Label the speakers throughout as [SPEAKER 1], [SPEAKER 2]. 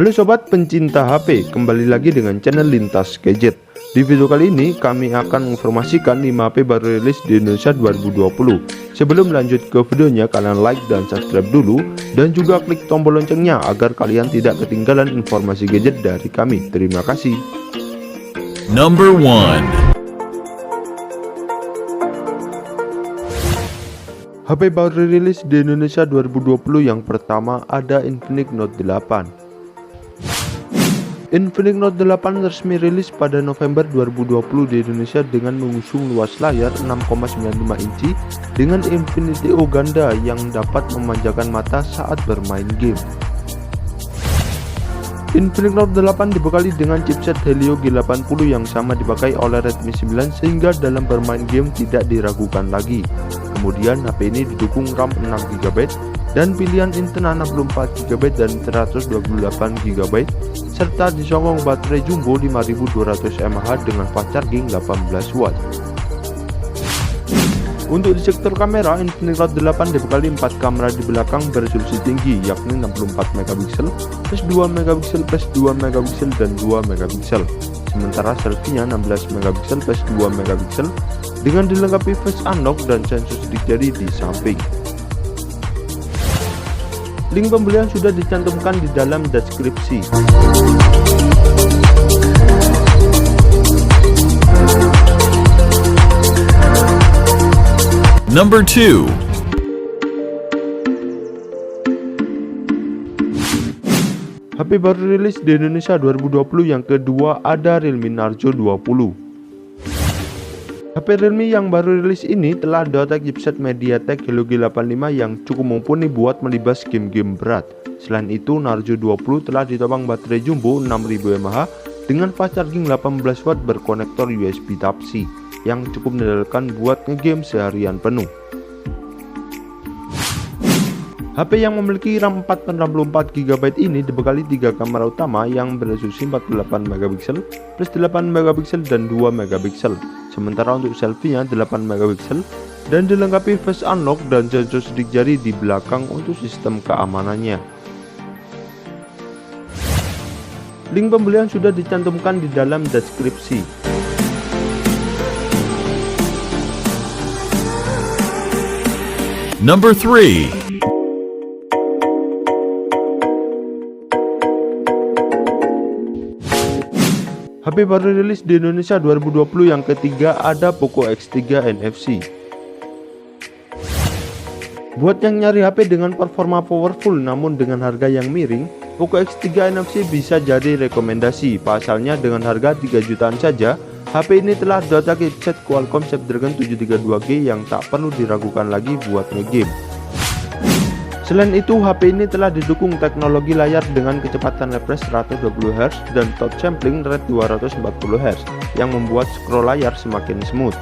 [SPEAKER 1] Halo sobat pencinta HP, kembali lagi dengan channel Lintas Gadget. Di video kali ini kami akan menginformasikan 5 HP baru rilis di Indonesia 2020. Sebelum lanjut ke videonya, kalian like dan subscribe dulu, dan juga klik tombol loncengnya agar kalian tidak ketinggalan informasi gadget dari kami. Terima kasih.
[SPEAKER 2] Number 1.
[SPEAKER 1] HP baru rilis di Indonesia 2020 yang pertama ada Infinix Note 8. Infinix Note 8 resmi rilis pada November 2020 di Indonesia dengan mengusung luas layar 6,95 inci dengan Infinity O ganda yang dapat memanjakan mata saat bermain game. Infinix Note 8 dibekali dengan chipset Helio G80 yang sama dipakai oleh Redmi 9 sehingga dalam bermain game tidak diragukan lagi. Kemudian HP ini didukung RAM 6GB dan pilihan internal 64GB dan 128GB serta disokong baterai jumbo 5200 mAh dengan fast charging 18W. Untuk di sektor kamera, Infinix Note 8 dibekali 4 kamera di belakang beresolusi tinggi yakni 64MP plus 2MP plus 2MP dan 2MP. Sementara selfie-nya 16MP plus 2MP dengan dilengkapi face unlock dan sensor sidik jari di samping. Link pembelian sudah dicantumkan di dalam deskripsi.
[SPEAKER 2] Number 2.
[SPEAKER 1] HP baru rilis di Indonesia 2020 yang kedua ada Realme Narzo 20. HP Realme yang baru rilis ini telah diotak chipset MediaTek Helio G85 yang cukup mumpuni buat melibas game-game berat. Selain itu, Narzo 20 telah ditopang baterai jumbo 6000 mAh dengan fast charging 18W berkonektor USB Type-C yang cukup mengandalkan buat ngegame seharian penuh. HP yang memiliki RAM 464GB ini dibekali 3 kamera utama yang beresolusi 48MP plus 8MP dan 2MP. Sementara untuk selfie-nya 8MP dan dilengkapi face unlock dan sensor sidik jari di belakang untuk sistem keamanannya. Link pembelian sudah dicantumkan di dalam deskripsi.
[SPEAKER 2] Number 3.
[SPEAKER 1] HP baru rilis di Indonesia 2020 yang ketiga ada Poco X3 NFC. Buat yang nyari HP dengan performa powerful namun dengan harga yang miring, Poco X3 NFC bisa jadi rekomendasi. Pasalnya dengan harga 3 jutaan saja, HP ini telah diotak chipset Qualcomm Snapdragon 732G yang tak perlu diragukan lagi buat ngegame. Selain itu, HP ini telah didukung teknologi layar dengan kecepatan refresh 120Hz dan touch sampling rate 240Hz yang membuat scroll layar semakin smooth.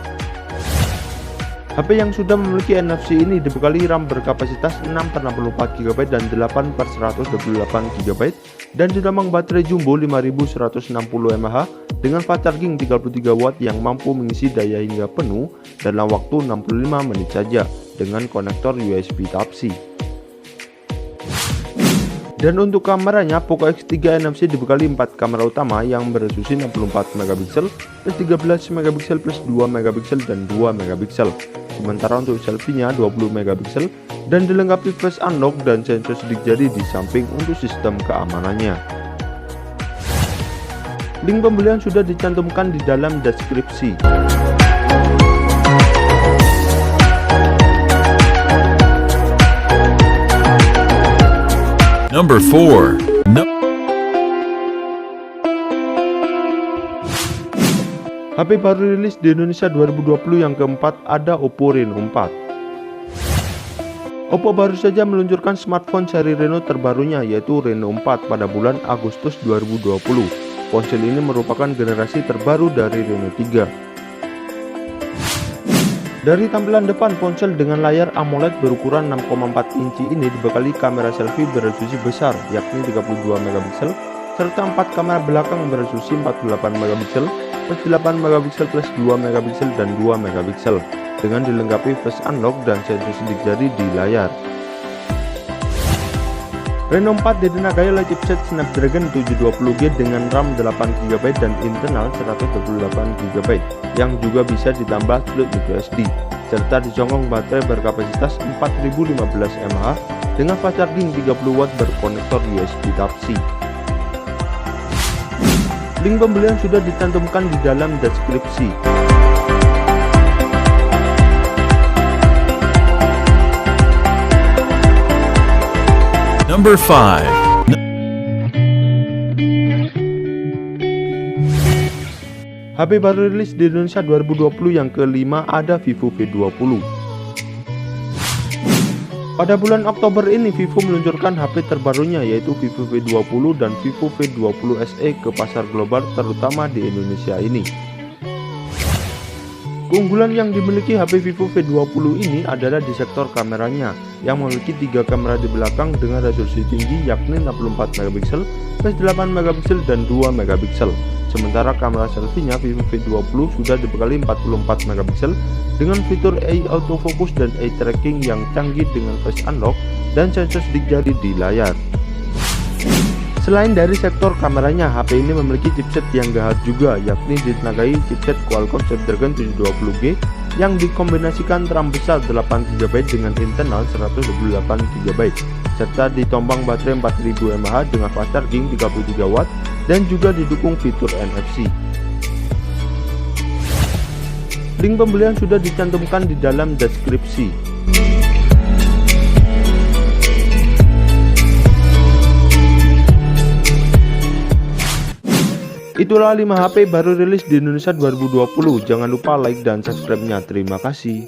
[SPEAKER 1] HP yang sudah memiliki NFC ini dibekali RAM berkapasitas 6/64GB dan 8/128GB dan ditambah baterai jumbo 5160 mAh dengan fast charging 33W yang mampu mengisi daya hingga penuh dalam waktu 65 menit saja dengan konektor USB Type-C. Dan untuk kameranya, Poco X3 NFC dibekali 4 kamera utama yang beresolusi 64MP plus 13MP plus 2MP dan 2MP. Sementara untuk selfie-nya 20MP dan dilengkapi face unlock dan sensor sidik jari di samping untuk sistem keamanannya. Link pembelian sudah dicantumkan di dalam deskripsi.
[SPEAKER 2] Number 4.
[SPEAKER 1] HP baru rilis di Indonesia 2020 yang keempat ada Oppo Reno 4. Oppo baru saja meluncurkan smartphone seri Reno terbarunya yaitu Reno 4 pada bulan Agustus 2020. Ponsel ini merupakan generasi terbaru dari Reno 3. Dari tampilan depan, ponsel dengan layar AMOLED berukuran 6,4 inci ini dibekali kamera selfie beresolusi besar yakni 32MP serta 4 kamera belakang beresolusi 48MP plus 8MP plus 2MP dan 2MP dengan dilengkapi face unlock dan sensor sidik jari di layar. Reno 4 ditenagai oleh chipset Snapdragon 720G dengan RAM 8GB dan internal 128GB yang juga bisa ditambah slot microSD, serta disokong baterai berkapasitas 4015 mAh dengan fast charging 30W berkonektor USB Type-C. Link pembelian sudah dicantumkan di dalam deskripsi.
[SPEAKER 2] Number 5.
[SPEAKER 1] HP baru rilis di Indonesia 2020 yang kelima ada Vivo V20. Pada bulan Oktober ini Vivo meluncurkan HP terbarunya yaitu Vivo V20 dan Vivo V20 SE ke pasar global terutama di Indonesia ini. Keunggulan yang dimiliki HP Vivo V20 ini adalah di sektor kameranya yang memiliki 3 kamera di belakang dengan resolusi tinggi yakni 64MP, plus 8MP dan 2MP. Sementara kamera selfie-nya Vivo V20 sudah dibekali 44MP dengan fitur AI autofocus dan eye tracking yang canggih dengan face unlock dan sensor sidik jari di layar. Selain dari sektor kameranya, HP ini memiliki chipset yang gahar juga, yakni ditenagai chipset Qualcomm Snapdragon 720G yang dikombinasikan RAM besar 8GB dengan internal 128GB, serta ditombang baterai 4000 mAh dengan fast charging 33W dan juga didukung fitur NFC. Link pembelian sudah dicantumkan di dalam deskripsi. Itulah 5 HP baru rilis di Indonesia 2020. Jangan lupa like dan subscribe-nya. Terima kasih.